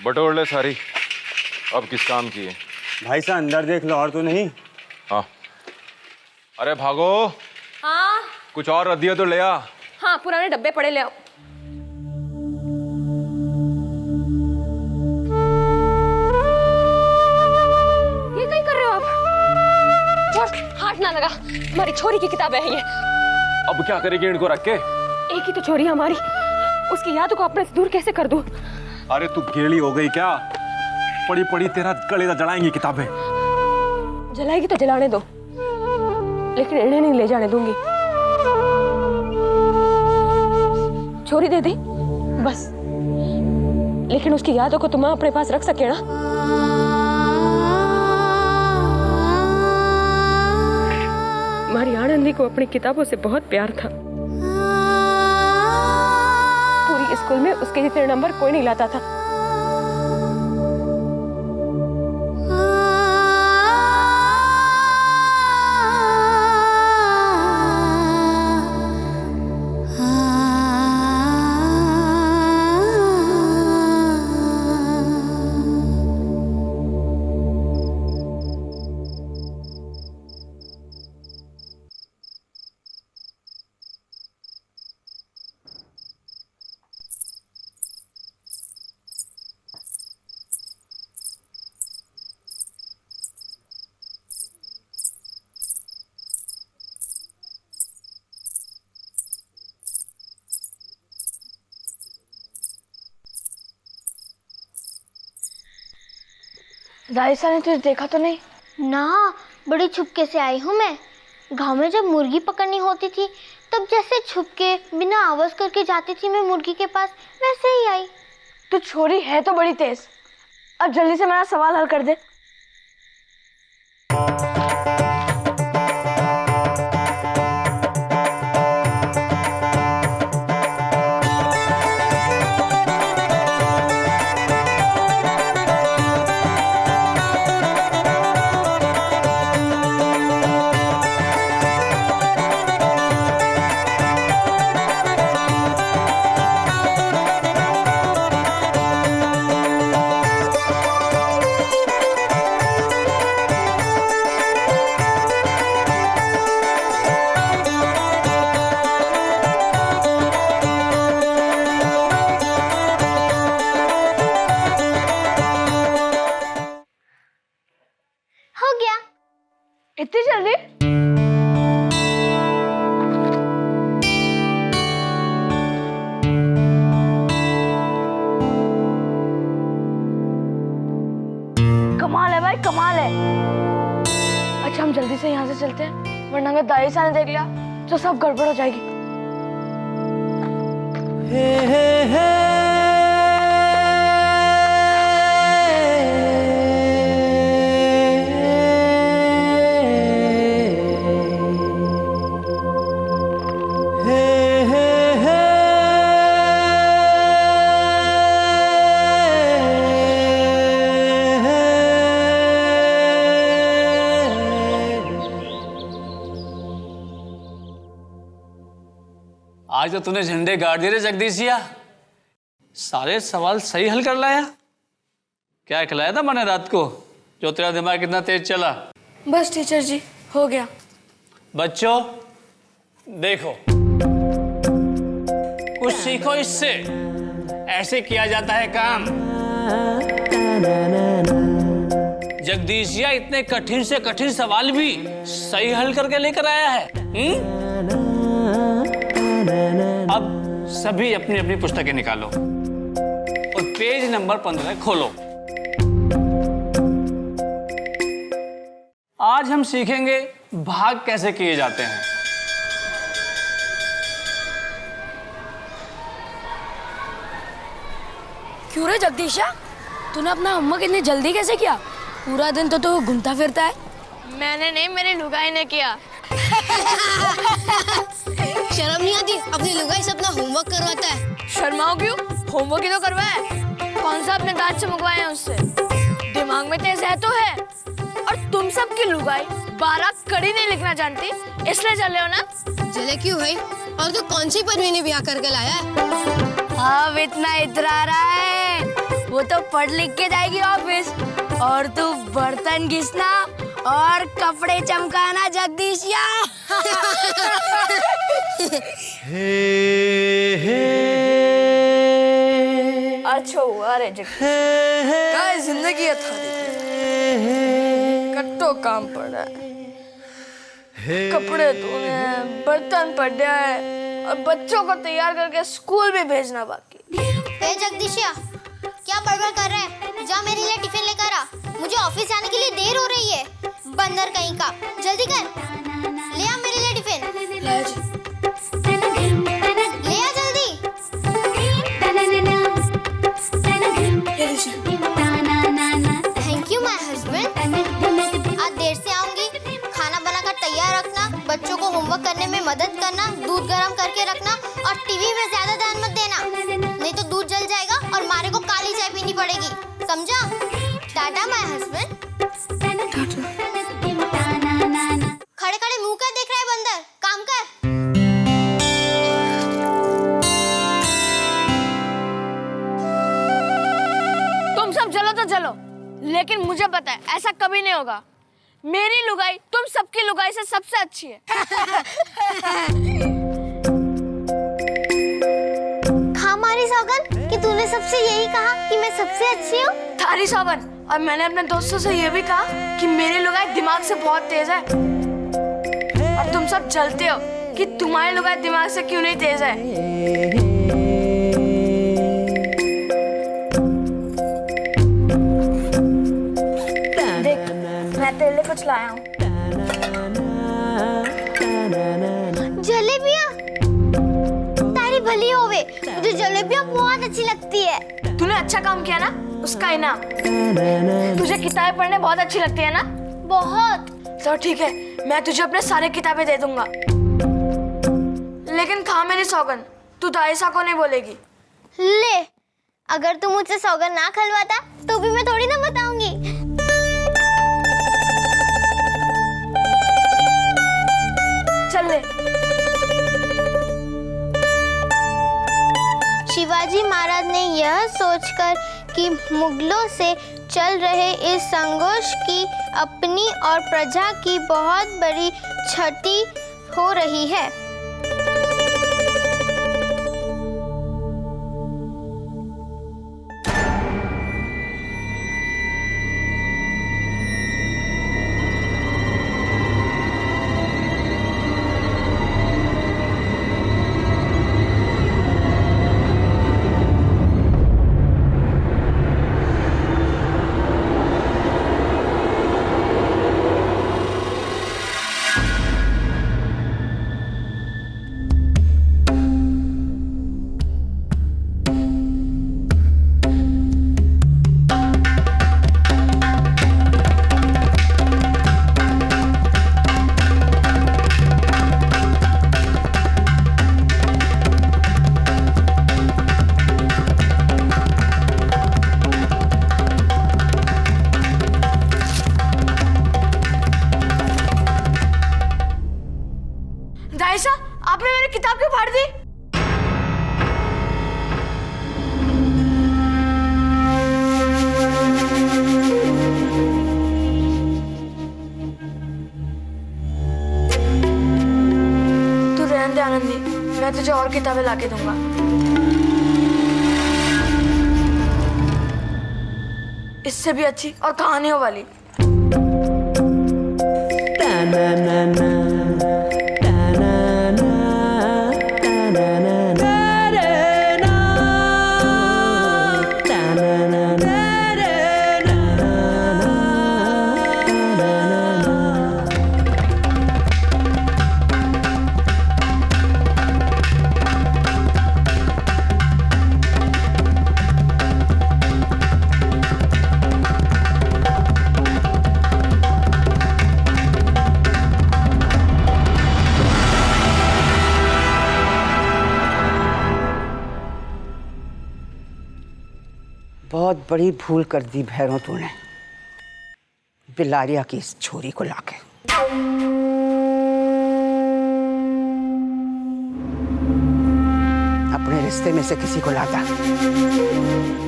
बटोर ले सारी। अब किस काम की है? भाई साहब अंदर देख लो, और तो नहीं। हाँ। अरे भागो। हाँ कुछ और रख दिया तो ले आ। हाँ, पुराने डब्बे पड़े ले आओ। ये क्या कर रहे हो आप? हाथ ना लगा, हमारी छोरी की किताब है ये। अब क्या करेगी इनको रख के? एक ही तो छोरी हमारी, उसकी यादों को अपने से दूर कैसे कर दूं? अरे तू गेली हो गई क्या? पड़ी पड़ी तेरा गले जलाएंगी किताबें। जलाएगी तो जलाने दो, लेकिन इन्हें नहीं ले जाने दूंगी। छोरी दे दी बस, लेकिन उसकी यादों को तुम अपने पास रख सके ना। हमारी आनंदी को अपनी किताबों से बहुत प्यार था। पूरी स्कूल में उसके जितने नंबर कोई नहीं लाता था। राइसा ने तुझे देखा तो नहीं? ना, बड़ी छुपके से आई हूँ मैं। गांव में जब मुर्गी पकड़नी होती थी तब जैसे छुपके बिना आवाज करके जाती थी मैं मुर्गी के पास, वैसे ही आई। तू छोरी है तो बड़ी तेज। अब जल्दी से मेरा सवाल हल कर दे। हो गया। इतनी जल्दी? कमाल है भाई, कमाल है। अच्छा हम जल्दी से यहाँ से चलते हैं, वरना अगर दाई साहब ने देख लिया तो सब गड़बड़ हो जाएगी। आज तो तूने झंडे गाड़ दिए रे जगदीशिया। सारे सवाल सही हल कर लाया। क्या खिलाया था मैंने रात को जो तेरा दिमाग कितना तेज चला? बस टीचर जी, हो गया। बच्चों देखो, कुछ सीखो इससे। ऐसे किया जाता है काम। जगदीशिया इतने कठिन से कठिन सवाल भी सही हल करके लेकर आया है। अब सभी अपनी अपनी पुस्तकें निकालो और पेज नंबर 15 खोलो। आज हम सीखेंगे भाग कैसे किए जाते हैं। क्यों रे जगदीशा, तूने अपना होमवर्क इतनी जल्दी कैसे किया? पूरा दिन तो तू घूमता फिरता है। मैंने नहीं, मेरी लुगाई ने किया। शर्म नहीं आती? अपनी लुगाई से अपना होमवर्क करवाता है। शर्माओ क्यों? होमवर्क ही तो करवाया। कौन सा अपने दांत चमकवाए हैं उससे? दिमाग में तेज है तो है। और तुम सब की लुगाई 12 कड़ी नहीं लिखना जानती, इसलिए चले हो ना। चले क्यों भाई? और तो कौन सी परवीन ने ब्याह करके लाया है? अब इतना इतरा रहा है, वो तो पढ़ लिख के जाएगी ऑफिस, और तू बर्तन घिसना और कपड़े चमकाना जगदीशिया। अच्छा हुआ रे जगदीश, क्या जिंदगी है थारी, कट्टो काम पड़ा है, कपड़े धोने हैं, बर्तन पड़े हैं और बच्चों को तैयार करके स्कूल भी भेजना बाकी। ए जगदीशिया, क्या बड़बड़ कर रहा है? जा मेरे लिए टिफिन लेकर आ, मुझे ऑफिस जाने के लिए देर हो रही है। बंदर कहीं का, जल्दी कर, ले आ मेरे लिए टिफिन। ले आ जल्दी। Thank you my husband. आज देर से आऊंगी, खाना बनाकर तैयार रखना, बच्चों को होमवर्क करने में मदद करना, दूध गर्म करके रखना और टीवी में ज्यादा ध्यान मत देना, नहीं तो दूध जल जाएगा और मारे को काली चाय पीनी पड़ेगी, समझा? Tata my husband. खड़े खड़े मुंह क्या देख रहा है बंदर, काम कर। तुम सब जलो तो जलो, लेकिन मुझे पता है ऐसा कभी नहीं होगा। मेरी लुगाई तुम सबकी लुगाई से सबसे अच्छी है। हमारी सौगन कि तूने सबसे यही कहा कि मैं सबसे अच्छी हूँ? थारी सौगन, और मैंने अपने दोस्तों से ये भी कहा कि मेरी लुगाई दिमाग से बहुत तेज है। और तुम सब जलते हो कि तुम्हारी लुगाई दिमाग से क्यों नहीं तेज है। देख, मैं तेरे लिए कुछ लाया हूँ। जलेबियाँ? तारी भली होवे, मुझे जलेबियाँ बहुत अच्छी लगती है। तूने अच्छा काम किया ना, उसका इनाम। तुझे किताबें पढ़ने बहुत अच्छी लगती है ना? बहुत। तो ठीक है, मैं तुझे अपने सारे किताबें दे दूंगा, लेकिन खा मेरी सौगन, तू दाइसा को नहीं बोलेगी। ले, अगर तू मुझसे सौगन ना खलवाता तो भी मैं थोड़ी ना बताऊंगी। चल ले। शिवाजी महाराज ने यह सोचकर कि मुगलों से चल रहे इस संघर्ष की अपनी और प्रजा की बहुत बड़ी क्षति हो रही है, दाइसा, आपने मेरी किताब क्यों फाड़ दी? तू रहने दे आनंदी, मैं तुझे और किताबें लाके दूंगा। इससे भी अच्छी और कहानियों वाली। बहुत बड़ी भूल कर दी भैरों तूने, बिलारिया की इस छोरी को लाके। अपने अपने रिश्ते में से किसी को लाता,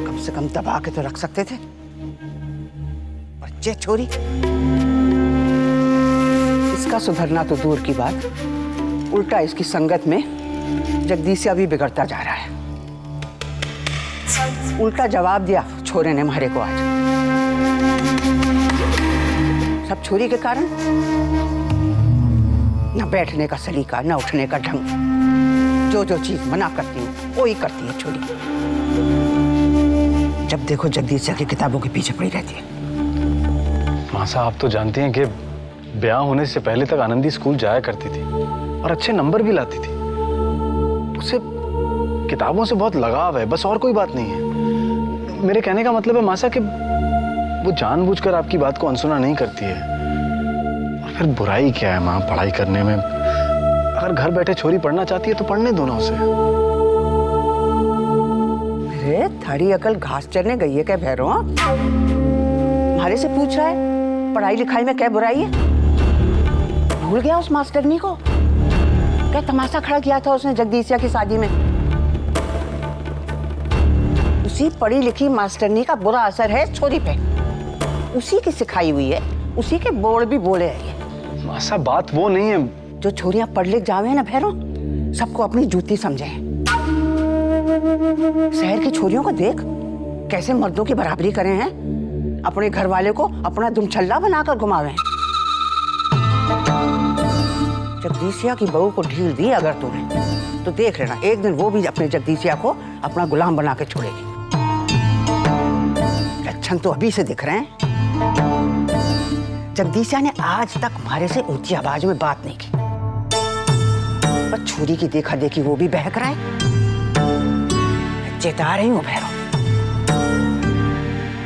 कम से कम दबा के तो रख सकते थे। और ये छोरी, इसका सुधरना तो दूर की बात, उल्टा इसकी संगत में जगदीशिया भी बिगड़ता जा रहा है। उल्टा जवाब दिया छोरे ने हमारे को आज। सब छोरी के कारण, न बैठने का सलीका, न उठने का ढंग। जो चीज मना करती हूँ वो ही करती है छोरी। जब देखो जगदीशिया की किताबों के पीछे पड़ी रहती है। माँ साहब, आप तो जानती हैं कि ब्याह होने से पहले तक आनंदी स्कूल जाया करती थी और अच्छे नंबर भी लाती थी। उसे किताबों से बहुत लगाव है, बस और कोई बात नहीं है। मेरे कहने का मतलब है माँ साहब कि वो जानबूझकर आपकी बात को अनसुना नहीं करती है। और फिर बुराई क्या है माँ पढ़ाई करने में? अगर घर बैठे छोरी पढ़ना चाहती है तो पढ़ने दो ना उसे। अरे थारी अकल घास चरने गई है क्या भैरव? हमारे से पूछ रहा है पढ़ाई लिखाई में क्या बुराई है? भूल गया उस मास्टरनी को? क्या तमाशा खड़ा किया था उसने जगदीशिया की शादी में? उसी पढ़ी लिखी मास्टरनी का बुरा असर है छोरी पे। उसी की सिखाई हुई है, उसी के बोल भी बोले है ये। माँ साहब, बात वो नहीं है। जो छोरियां पढ़ लिख जावे ना भैरव, सबको अपनी जूती समझे। शहर की छोरियों को देख कैसे मर्दों की बराबरी करे हैं, अपने घर वाले को अपना दुमछल्ला बनाकर घुमावे। जगदीशिया की बहू को ढील दी अगर तूने तो देख लेना, एक दिन वो भी अपने जगदीशिया को अपना गुलाम बना के छोड़ेगी। लक्षण तो अभी से दिख रहे हैं। जगदीशिया ने आज तक हमारे से ऊंची आवाज में बात नहीं की, पर छोरी की देखा देखी वो भी बहक रहा है। चेता रही हूँ भैरव,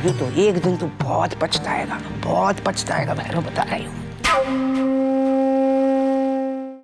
ये तो एक दिन तू बहुत पछताएगा, बहुत पछताएगा भैरव, बता रही हूँ।